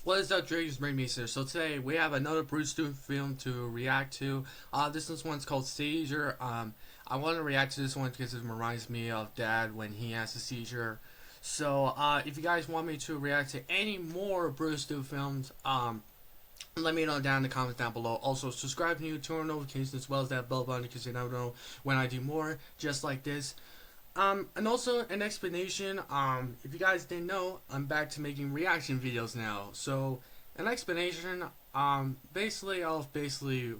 What is up, Dragons Brain Mason? So today we have another Brew Strew film to react to. This one's called Seizure. I want to react to this one because it reminds me of Dad when he has a seizure. So if you guys want me to react to any more Brew Strew films, let me know down in the comments down below. Also, subscribe to me, turn on notifications as well as that bell button because you never know when I do more just like this. And also an explanation, if you guys didn't know, I'm back to making reaction videos now. So, an explanation, basically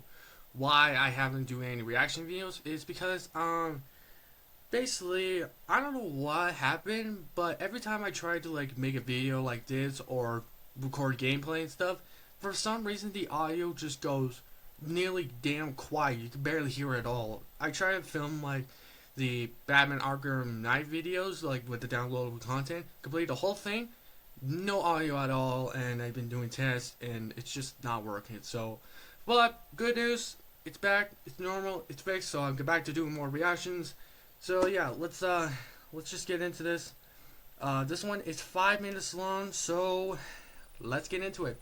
why I haven't doing any reaction videos is because, basically, I don't know what happened, but every time I try to, like, make a video like this or record gameplay and stuff, for some reason the audio just goes nearly damn quiet. You can barely hear it at all. I try to film, like, the Batman Arkham Knight videos, like with the downloadable content, complete the whole thing, no audio at all, and I've been doing tests, and it's just not working. So, but good news, it's back, it's normal, it's fixed, so I'm back to doing more reactions. So yeah, let's just get into this. This one is 5 minutes long, so let's get into it.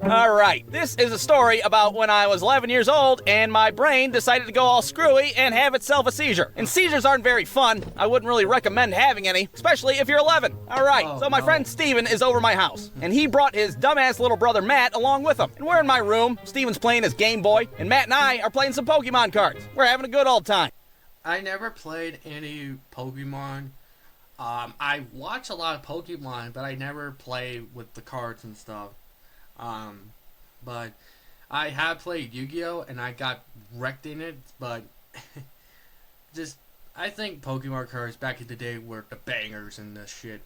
Alright, this is a story about when I was 11 years old and my brain decided to go all screwy and have itself a seizure. And seizures aren't very fun. I wouldn't really recommend having any, especially if you're 11. Alright, so my friend Steven is over my house, and he brought his dumbass little brother Matt along with him. And we're in my room, Steven's playing his Game Boy, and Matt and I are playing some Pokemon cards. We're having a good old time. I never played any Pokemon. I watch a lot of Pokemon, but I never play with the cards and stuff. But I have played Yu-Gi-Oh! And I got wrecked in it, but I think Pokemon cards back in the day were the bangers and the shit.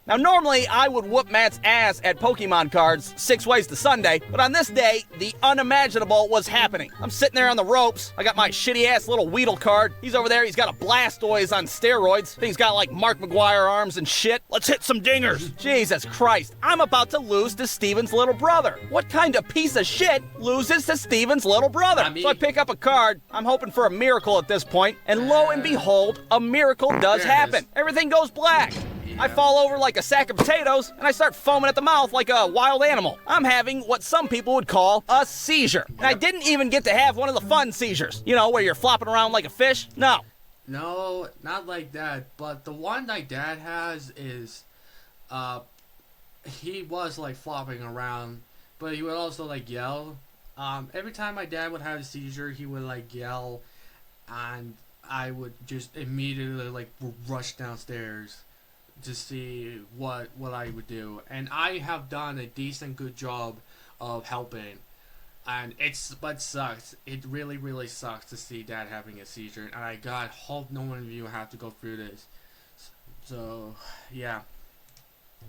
Now, normally, I would whoop Matt's ass at Pokemon cards 6 ways to Sunday, but on this day, the unimaginable was happening. I'm sitting there on the ropes. I got my shitty-ass little Weedle card. He's over there. He's got a Blastoise on steroids. Thing's got, like, Mark McGuire arms and shit. Let's hit some dingers. Jesus Christ. I'm about to lose to Steven's little brother. What kind of piece of shit loses to Steven's little brother? So I pick up a card. I'm hoping for a miracle at this point, and lo and behold, a miracle does happen. Everything goes black. I fall over like a sack of potatoes, and I start foaming at the mouth like a wild animal. I'm having what some people would call a seizure. And I didn't even get to have one of the fun seizures. You know, where you're flopping around like a fish? No. No, not like that. But the one my dad has is, he was like flopping around, but he would also like yell. Every time my dad would have a seizure, he would like yell, and I would just immediately like rush downstairs to see what I would do, and I have done a decent good job of helping, and but sucks. It really sucks to see Dad having a seizure, and I hope no one of you have to go through this. So yeah.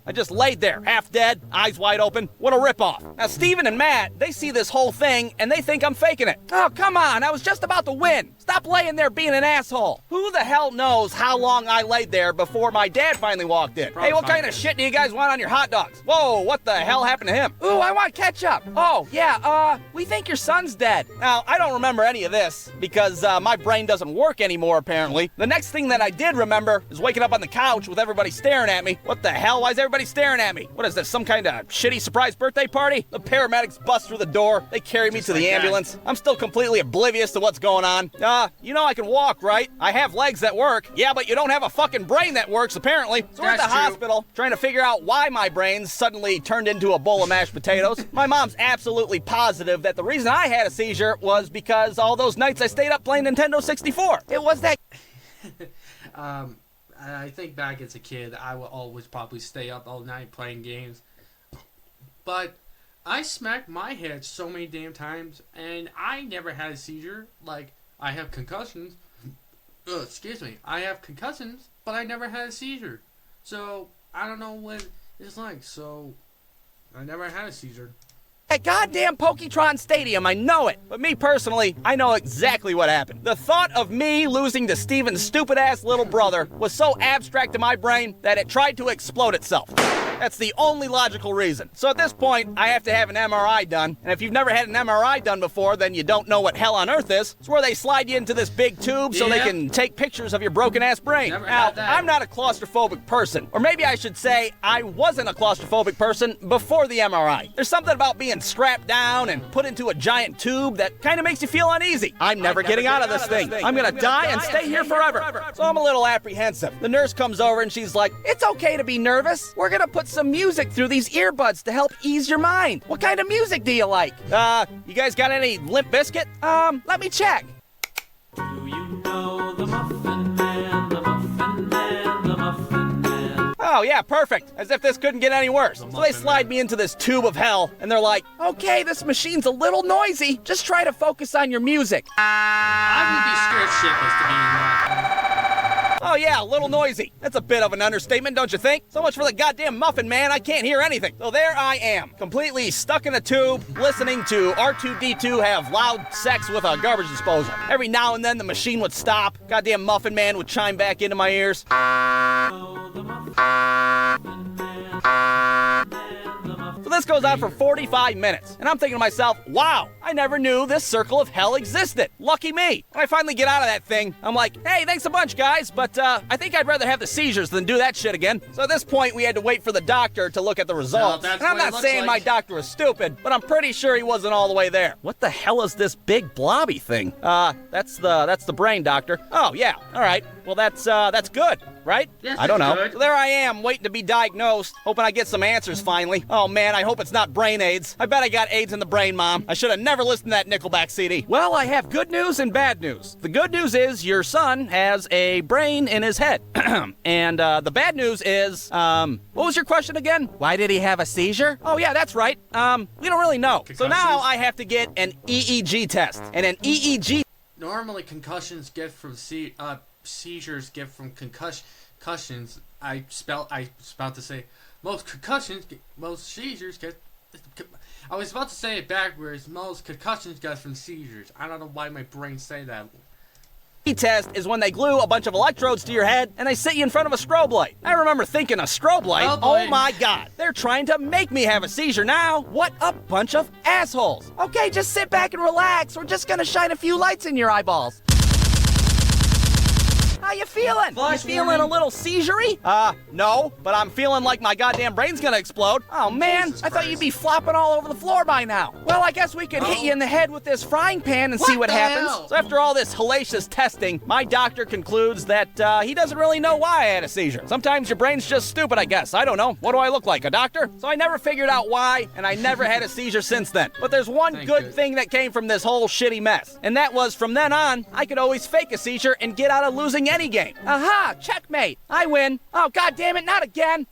I just laid there, half dead, eyes wide open. What a ripoff. Now, Steven and Matt, they see this whole thing, and they think I'm faking it. Oh, come on, I was just about to win. Stop laying there being an asshole. Who the hell knows how long I laid there before my dad finally walked in? Hey, what kind of shit do you guys want on your hot dogs? Whoa, what the hell happened to him? Ooh, I want ketchup. Oh, yeah, we think your son's dead. Now, I don't remember any of this, because my brain doesn't work anymore, apparently. The next thing that I did remember is waking up on the couch with everybody staring at me. What the hell? Why is everybody staring at me? What is this, some kind of shitty surprise birthday party? The paramedics bust through the door. They carry me to the ambulance. I'm still completely oblivious to what's going on. You know I can walk, right? I have legs that work. Yeah, but you don't have a fucking brain that works, apparently. So we're at the hospital, trying to figure out why my brain suddenly turned into a bowl of mashed potatoes. My mom's absolutely positive that the reason I had a seizure was because all those nights I stayed up playing Nintendo 64. It was that... I think back as a kid, I would always probably stay up all night playing games. But I smacked my head so many damn times, and I never had a seizure. Like, I have concussions. Excuse me. I have concussions, but I never had a seizure. So, I don't know what it's like. So, I never had a seizure. At goddamn Poketron Stadium, I know it. But me personally, I know exactly what happened. The thought of me losing to Steven's stupid-ass little brother was so abstract to my brain that it tried to explode itself. That's the only logical reason. So at this point, I have to have an MRI done. And if you've never had an MRI done before, then you don't know what hell on earth is. It's where they slide you into this big tube so they can take pictures of your broken-ass brain. Now, I'm not a claustrophobic person. Or maybe I should say I wasn't a claustrophobic person before the MRI. There's something about being strapped down and put into a giant tube that kind of makes you feel uneasy. I'm never getting out of this thing. I'm gonna die and stay here forever. So I'm a little apprehensive. The nurse comes over and she's like, "It's okay to be nervous. We're gonna put some music through these earbuds to help ease your mind. What kind of music do you like? You guys got any Limp Bizkit? Let me check." Do you know the Muffin Man, the Muffin Man, the Muffin Man? Oh, yeah, perfect. As if this couldn't get any worse. So they slide me into this tube of hell, and they're like, "Okay, this machine's a little noisy. Just try to focus on your music." I would be scared shitless to be in that. Oh yeah, a little noisy. That's a bit of an understatement, don't you think? So much for the goddamn Muffin Man, I can't hear anything. So there I am, completely stuck in a tube, listening to R2-D2 have loud sex with a garbage disposal. Every now and then the machine would stop, goddamn Muffin Man would chime back into my ears. So this goes on for 45 minutes, and I'm thinking to myself, wow, I never knew this circle of hell existed. Lucky me. When I finally get out of that thing, I'm like, "Hey, thanks a bunch, guys, but I think I'd rather have the seizures than do that shit again." So at this point, we had to wait for the doctor to look at the results. that's And I'm what it not looks saying my like. doctor was stupid, but I'm pretty sure he wasn't all the way there. What the hell is this big blobby thing? That's the brain, doctor. Oh, yeah, all right. Well, that's good, right? Yes, I don't it's know. good. So there I am, waiting to be diagnosed, hoping I get some answers finally. Oh man, I hope it's not brain AIDS. I bet I got AIDS in the brain, Mom. I should have never listened to that Nickelback CD. Well, I have good news and bad news. The good news is your son has a brain in his head. And the bad news is, what was your question again? Why did he have a seizure? Oh yeah, that's right. We don't really know. So now I have to get an EEG test. And an EEG Normally, concussions get from seizures get from concussions. I was about to say most seizures get. I was about to say it backwards. Most concussions get from seizures. I don't know why my brain say that. test is when they glue a bunch of electrodes to your head and they sit you in front of a strobe light. I remember thinking a strobe light, oh my god, they're trying to make me have a seizure now. What a bunch of assholes. Okay, just sit back and relax. We're just gonna shine a few lights in your eyeballs. How you feeling? You feeling a little seizure-y? No, but I'm feeling like my goddamn brain's gonna explode. Oh man, Jesus I thought you'd be flopping all over the floor by now. Well, I guess we could hit you in the head with this frying pan and see what the happens. hell? So after all this hellacious testing, my doctor concludes that he doesn't really know why I had a seizure. Sometimes your brain's just stupid, I guess. I don't know. What do I look like, a doctor? So I never figured out why, and I never had a seizure since then. But there's one Thank good you. thing that came from this whole shitty mess, and that was from then on, I could always fake a seizure and get out of losing any game. Aha! Checkmate! I win! Oh, god damn it, not again!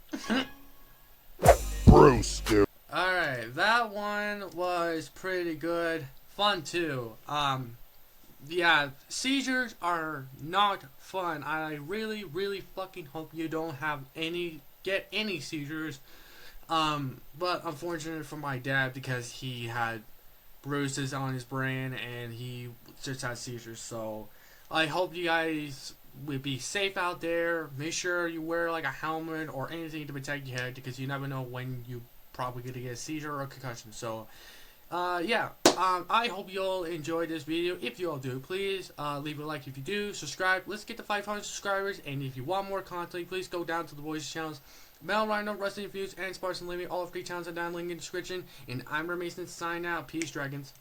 Brew Stew. Alright, that one was pretty good. Fun too. Yeah, seizures are not fun. I really, really fucking hope you don't get any seizures. But unfortunate for my dad because he had bruises on his brain and he just had seizures. So I hope you guys will be safe out there. Make sure you wear like a helmet or anything to protect your head because you never know when you probably gonna get a seizure or a concussion. So I hope you all enjoyed this video. If you all do, please leave a like if you do, subscribe. Let's get to 500 subscribers, and if you want more content, please go down to the boys channels, Mel Rhino, Wrestling Reviews, and Sparks and Living. All 3 channels are down, link in the description. And I'm Mason, sign out. Peace, dragons.